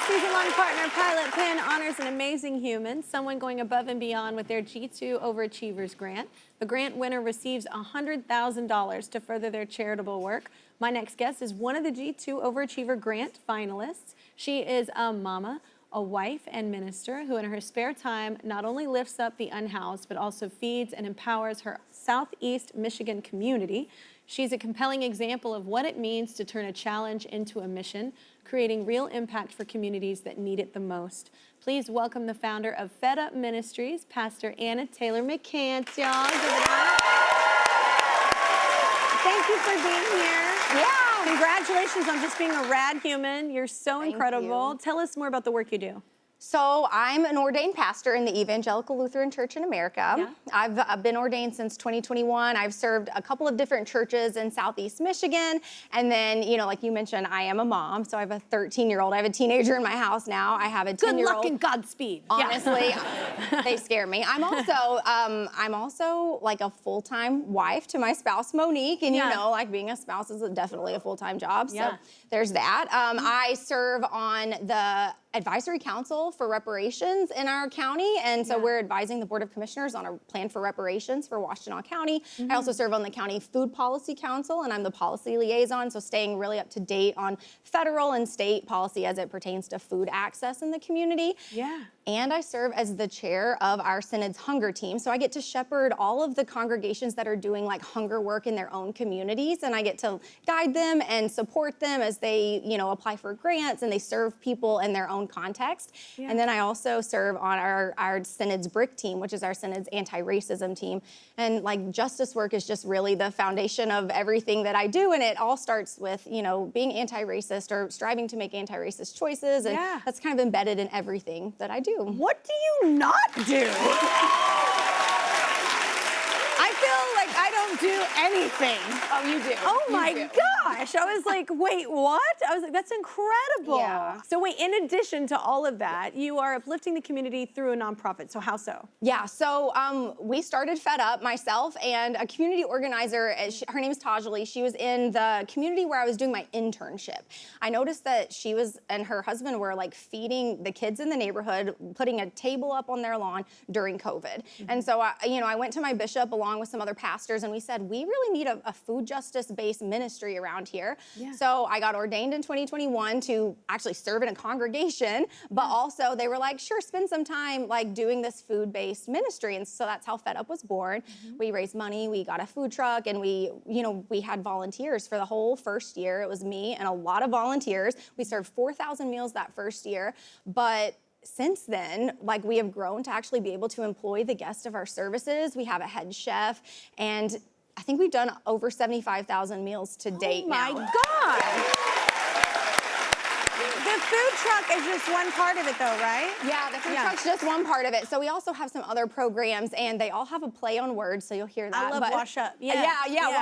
season-long partner, Pilot Pin, honors an amazing human, someone going above and beyond with their G2 Overachievers Grant. The grant winner receives $100,000 to further their charitable work. My next guest is one of the G2 Overachiever Grant finalists. She is a mama, a wife, and minister who in her spare time not only lifts up the unhoused, but also feeds and empowers her Southeast Michigan community. She's a compelling example of what it means to turn a challenge into a mission, creating real impact for communities that need it the most. Please welcome the founder of FedUp Ministries, Pastor Anna Taylor-McCants, y'all. Give it up. Thank you for being here. Yeah. Congratulations on just being a rad human. You're so Thank incredible. you. Tell us more about the work you do. So I'm an ordained pastor in the Evangelical Lutheran Church in America. Yeah. I've been ordained since 2021. I've served a couple of different churches in Southeast Michigan. And then, you know, like you mentioned, I am a mom. So I have a 13-year-old. I have a teenager in my house now. I have a 10-year-old. Good luck and Godspeed. Honestly, they scare me. I'm also like a full-time wife to my spouse, Monique. And you know, like being a spouse is definitely a full-time job. So there's that. I serve on the advisory council for reparations in our county, and so we're advising the Board of Commissioners on a plan for reparations for Washtenaw County. I also serve on the County Food Policy Council, and I'm the policy liaison, so staying really up to date on federal and state policy as it pertains to food access in the community. Yeah. And I serve as the chair of our Synod's Hunger Team, so I get to shepherd all of the congregations that are doing like hunger work in their own communities, and I get to guide them and support them as they, you know, apply for grants and they serve people in their own context. And then I also serve on our Synod's BRIC team, which is our Synod's anti-racism team. And like justice work is just really the foundation of everything that I do, and it all starts with, you know, being anti-racist or striving to make anti-racist choices, and that's kind of embedded in everything that I do. What do you not do? I feel like I don't do anything. Oh, you do. Oh You my do. gosh. I was like, wait, what? I was like, that's incredible. Yeah. So wait, in addition to all of that, you are uplifting the community through a nonprofit. So how so? Yeah, so we started FedUp, myself and a community organizer, her name is Tajali. She was in the community where I was doing my internship. I noticed that she and her husband were like feeding the kids in the neighborhood, putting a table up on their lawn during COVID. And so, I went to my bishop along with some other pastors, and we said, we really need a food justice-based ministry around here. So I got ordained in 2021 to actually serve in a congregation, but also they were like, sure, spend some time like doing this food-based ministry. And so that's how FedUp was born. We raised money, we got a food truck, and we had volunteers for the whole first year. It was me and a lot of volunteers. We served 4,000 meals that first year, but since then, like we have grown to actually be able to employ the guests of our services. We have a head chef, and I think we've done over 75,000 meals to date now. Oh my God. The food truck is just one part of it though, right? Yeah, the food truck's just one part of it. So we also have some other programs, and they all have a play on words, so you'll hear that. I love Wash Up. Yeah,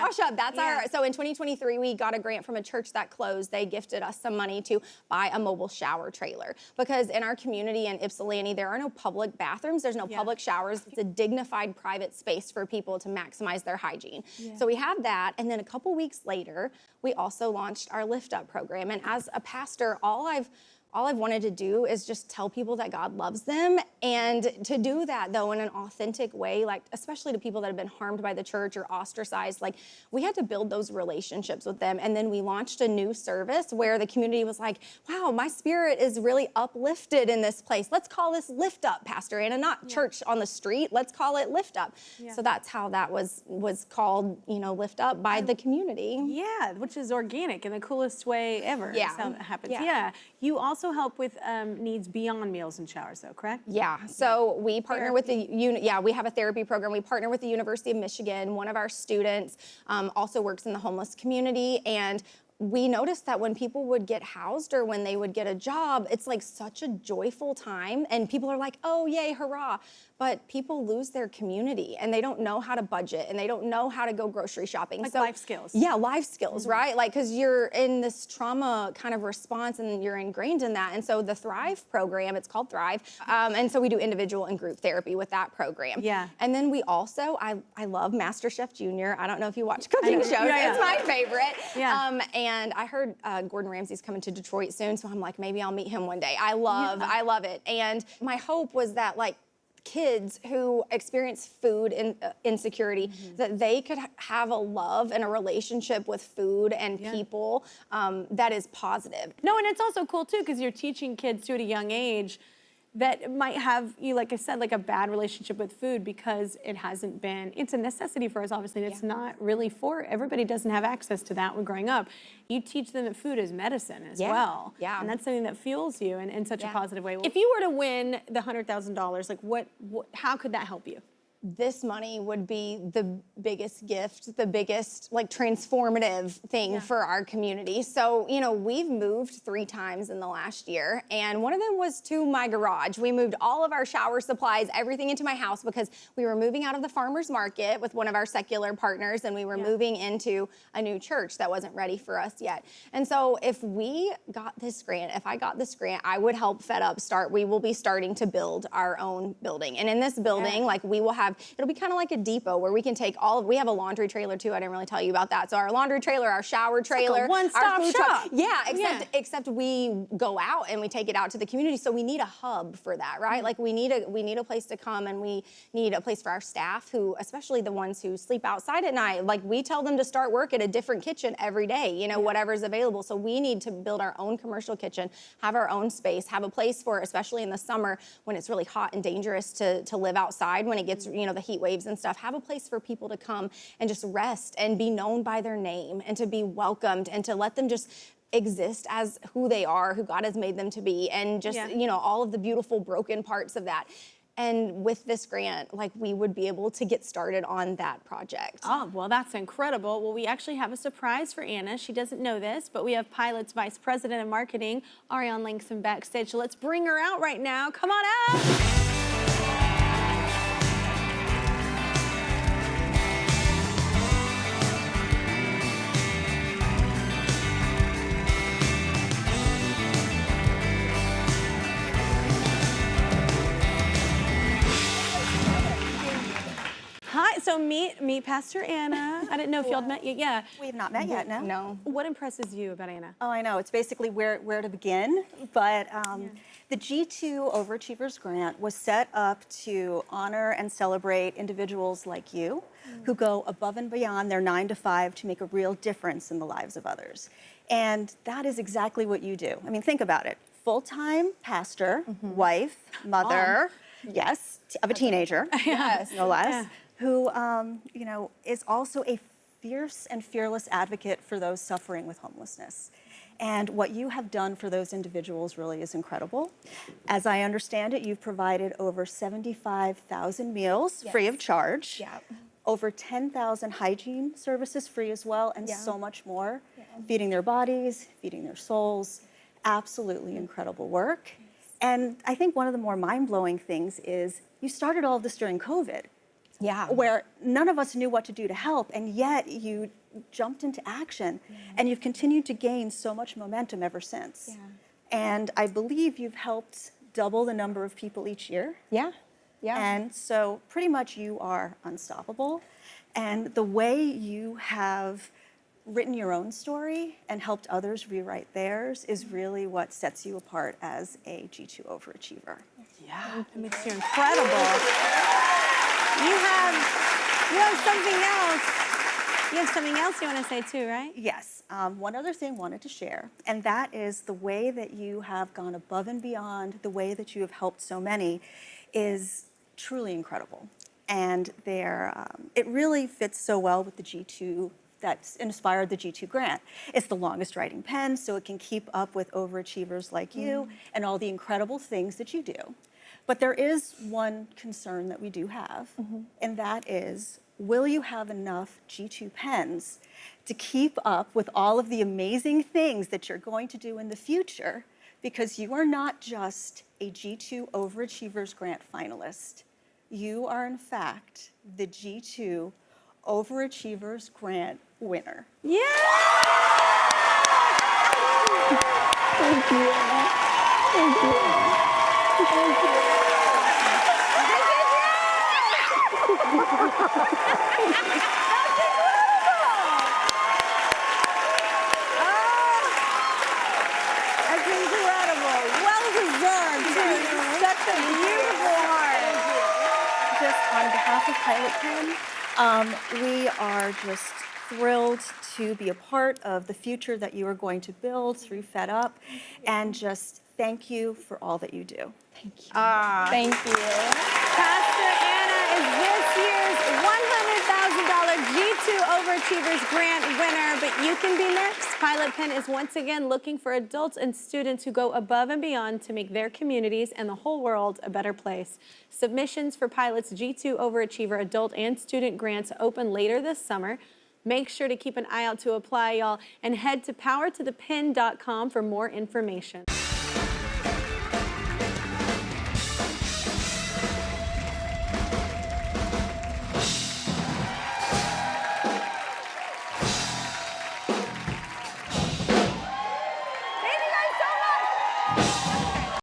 Wash Up. That's so in 2023, we got a grant from a church that closed. They gifted us some money to buy a mobile shower trailer, because in our community in Ypsilanti, there are no public bathrooms, there's no public showers. It's a dignified private space for people to maximize their hygiene. So we have that, and then a couple weeks later, we also launched our Lift Up program. And as a pastor, all I've wanted to do is just tell people that God loves them, and to do that though in an authentic way, like especially to people that have been harmed by the church or ostracized. Like we had to build those relationships with them, and then we launched a new service where the community was like, wow, my spirit is really uplifted in this place. Let's call this Lift Up, Pastor Anna, not church on the street. Let's call it Lift Up. So that's how that was called, Lift Up by the community. Yeah, which is organic in the coolest way ever. Yeah. That's how it happens. Yeah. You also help with needs beyond meals and showers though, correct? Yeah, so we partner with we have a therapy program. We partner with the University of Michigan. One of our students also works in the homeless community, and we noticed that when people would get housed or when they would get a job, it's like such a joyful time, and people are like, oh, yay, hurrah. but people lose their community and they don't know how to budget and they don't know how to go grocery shopping. Like life skills. Yeah, life skills, right? Like, because you're in this trauma kind of response and you're ingrained in that. And so the Thrive program, it's called Thrive. And so we do individual and group therapy with that program. Yeah. And then we also, I love MasterChef Junior. I don't know if you watch cooking shows. Yeah. It's my favorite. Yeah. And I heard Gordon Ramsay's coming to Detroit soon. So I'm like, maybe I'll meet him one day. I love it. And my hope was that, like, kids who experience food insecurity, that they could have a love and a relationship with food and people that is positive. No, and it's also cool too, because you're teaching kids too at a young age that might have, like I said, like a bad relationship with food because it hasn't been, it's a necessity for us, obviously, and it's not really for, everybody doesn't have access to that when growing up. You teach them that food is medicine as well. Yeah. And that's something that fuels you in such a positive way. If you were to win the $100,000, like what, how could that help you? This money would be the biggest gift, the biggest, like, transformative thing for our community. So, you know, we've moved 3 times in the last year, and one of them was to my garage. We moved all of our shower supplies, everything into my house, because we were moving out of the farmer's market with one of our secular partners, and we were moving into a new church that wasn't ready for us yet. And so if we got this grant, if I got this grant, I would help FedUp start. We will be starting to build our own building. And in this building, like, we will have, it'll be kind of like a depot where we can take we have a laundry trailer too. I didn't really tell you about that. So our laundry trailer, our shower trailer, like a one-stop our food shop. truck. Except we go out and we take it out to the community. So we need a hub for that, right? Like, we need a place to come, and we need a place for our staff, who, especially the ones who sleep outside at night. Like, we tell them to start work at a different kitchen every day, you know, whatever's available. So we need to build our own commercial kitchen, have our own space, have a place for, especially in the summer when it's really hot and dangerous to live outside, when it gets, you know, the heat waves and stuff, have a place for people to come and just rest and be known by their name and to be welcomed and to let them just exist as who they are, who God has made them to be, and just, you know, all of the beautiful broken parts of that. And with this grant, like, we would be able to get started on that project. Oh, well, that's incredible. Well, we actually have a surprise for Anna. She doesn't know this, but we have Pilot's Vice President of Marketing, Arian Langsam, backstage. So let's bring her out right now. Come on out. Hi, so meet Pastor Anna. I didn't know if y'all met yet. Yeah. We have not met yet, no. No. What impresses you about Anna? Oh, I know. It's basically where to begin. But the G2 Overachievers Grant was set up to honor and celebrate individuals like you who go above and beyond their 9 to 5 to make a real difference in the lives of others. And that is exactly what you do. I mean, think about it. Full-time pastor, wife, mother, yes, of a teenager, Yes. no less, who you know, is also a fierce and fearless advocate for those suffering with homelessness. And what you have done for those individuals really is incredible. As I understand it, you've provided over 75,000 meals free of charge, over 10,000 hygiene services free as well, and so much more, feeding their bodies, feeding their souls. Absolutely incredible work. And I think one of the more mind-blowing things is you started all of this during COVID. Yeah. Where none of us knew what to do to help, and yet you jumped into action, and you've continued to gain so much momentum ever since. And I believe you've helped double the number of people each year. Yeah. And so pretty much you are unstoppable. And the way you have written your own story and helped others rewrite theirs is really what sets you apart as a G2 Overachiever. Yeah, that makes you incredible. You have something else. You have something else you want to say too, right? Yes. One other thing I wanted to share, and that is the way that you have gone above and beyond, the way that you have helped so many is truly incredible. And it really fits so well with the G2 that's inspired the G2 grant. It's the longest writing pen, so it can keep up with overachievers like you and all the incredible things that you do. But there is one concern that we do have, and that is, will you have enough G2 pens to keep up with all of the amazing things that you're going to do in the future? Because you are not just a G2 Overachievers Grant finalist. you are in fact the G2 Overachievers Grant winner. Yeah! Thank you. Thank you. Thank you. That's incredible. Well deserved, too. Such a beautiful heart. Just on behalf of Pilot Pen, we are just thrilled to be a part of the future that you are going to build through FedUp, and just thank you for all that you do. Thank you. Thank you. Pastor Anna is this year's $100,000 G2 Overachievers Grant winner, but you can be next. Pilot Pen is once again looking for adults and students who go above and beyond to make their communities and the whole world a better place. Submissions for Pilot's G2 Overachiever adult and student grants open later this summer. Make sure to keep an eye out to apply, y'all, and head to powertothepen.com for more information. Thank you guys so much.